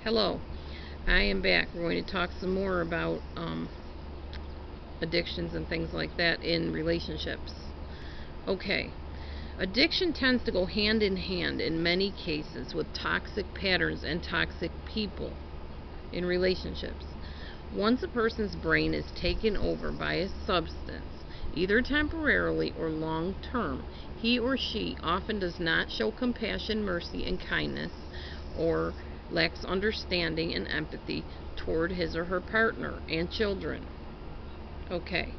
Hello, I am back. We're going to talk some more about addictions and things like that in relationships. Okay, addiction tends to go hand in hand in many cases with toxic patterns and toxic people in relationships. Once a person's brain is taken over by a substance, either temporarily or long term, he or she often does not show compassion, mercy, and kindness, or lacks understanding and empathy toward his or her partner and children. Okay.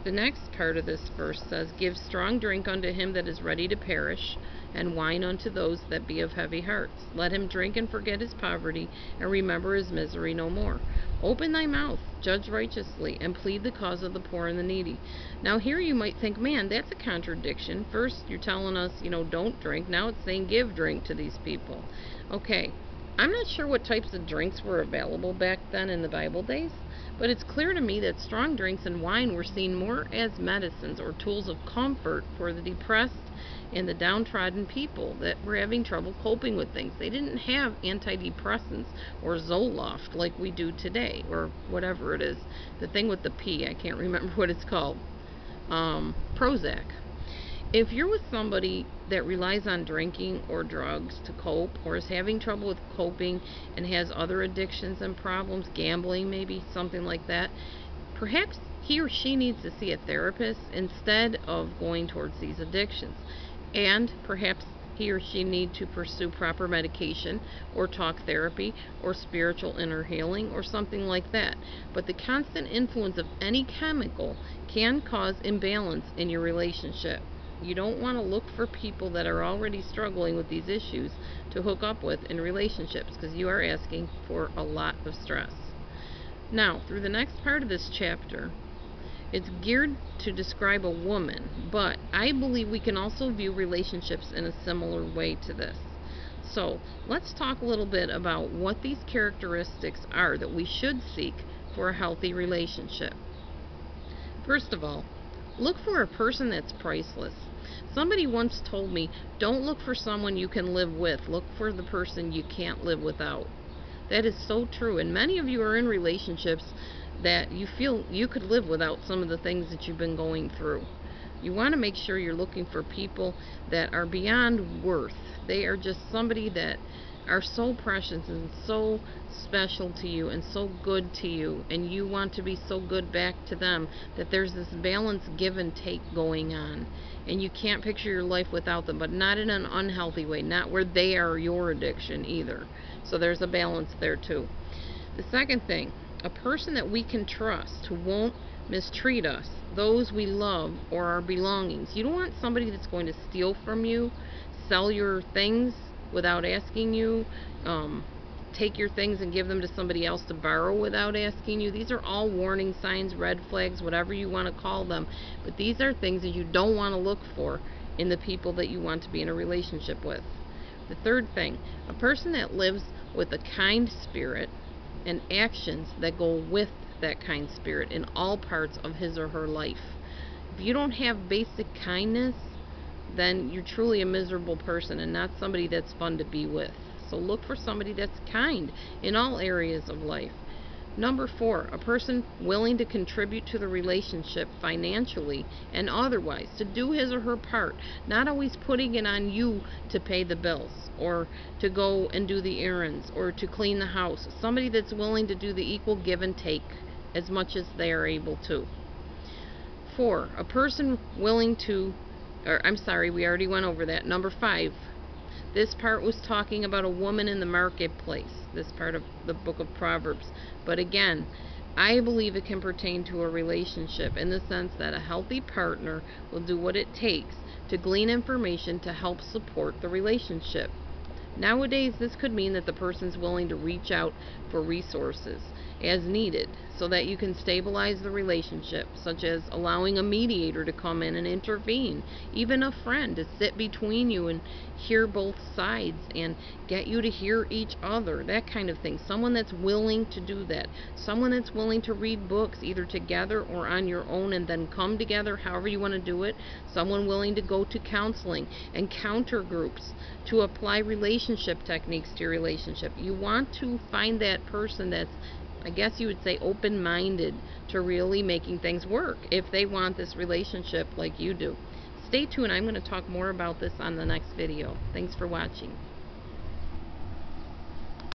The next part of this verse says, "Give strong drink unto him that is ready to perish, and wine unto those that be of heavy hearts. Let him drink and forget his poverty, and remember his misery no more. Open thy mouth, judge righteously, and plead the cause of the poor and the needy." Now here you might think, man, that's a contradiction. First you're telling us, don't drink. Now it's saying give drink to these people. Okay, I'm not sure what types of drinks were available back then in the Bible days, but it's clear to me that strong drinks and wine were seen more as medicines or tools of comfort for the depressed and the downtrodden people that were having trouble coping with things. They didn't have antidepressants or Zoloft like we do today, or whatever it is. The thing with the P, I can't remember what it's called. Prozac. If you're with somebody that relies on drinking or drugs to cope, or is having trouble with coping and has other addictions and problems, gambling maybe, something like that, perhaps he or she needs to see a therapist instead of going towards these addictions. And perhaps he or she need to pursue proper medication or talk therapy or spiritual inner healing or something like that. But the constant influence of any chemical can cause imbalance in your relationship. You don't want to look for people that are already struggling with these issues to hook up with in relationships, because you are asking for a lot of stress. Now, through the next part of this chapter, it's geared to describe a woman, but I believe we can also view relationships in a similar way to this. So, let's talk a little bit about what these characteristics are that we should seek for a healthy relationship. First of all, look for a person that's priceless. Somebody once told me, don't look for someone you can live with, look for the person you can't live without. That is so true, and many of you are in relationships that you feel you could live without some of the things that you've been going through. You want to make sure you're looking for people that are beyond worth. They are just somebody that are so precious and so special to you and so good to you, and you want to be so good back to them, that there's this balance, give and take going on, and you can't picture your life without them, but not in an unhealthy way, not where they are your addiction either. So there's a balance there too. The second thing, a person that we can trust, who won't mistreat us, those we love, or our belongings. You don't want somebody that's going to steal from you, sell your things without asking you, take your things and give them to somebody else to borrow without asking you. These are all warning signs, red flags, whatever you want to call them. But these are things that you don't want to look for in the people that you want to be in a relationship with. The third thing, a person that lives with a kind spirit and actions that go with that kind spirit in all parts of his or her life. If you don't have basic kindness, then you're truly a miserable person and not somebody that's fun to be with. So look for somebody that's kind in all areas of life. Number 4, a person willing to contribute to the relationship financially and otherwise, to do his or her part, not always putting it on you to pay the bills or to go and do the errands or to clean the house. Somebody that's willing to do the equal give and take as much as they are able to. 4, a person willing to, we already went over that. Number 5, this part was talking about a woman in the marketplace, this part of the book of Proverbs. But again, I believe it can pertain to a relationship in the sense that a healthy partner will do what it takes to glean information to help support the relationship. Nowadays, this could mean that the person's willing to reach out for resources as needed so that you can stabilize the relationship, such as allowing a mediator to come in and intervene, even a friend to sit between you and hear both sides and get you to hear each other, that kind of thing. Someone that's willing to do that. Someone that's willing to read books either together or on your own and then come together, however you want to do it. Someone willing to go to counseling, encounter groups to apply relationship relationship techniques to your relationship. You want to find that person that's, I guess you would say, open-minded to really making things work if they want this relationship like you do. Stay tuned. I'm going to talk more about this on the next video. Thanks for watching.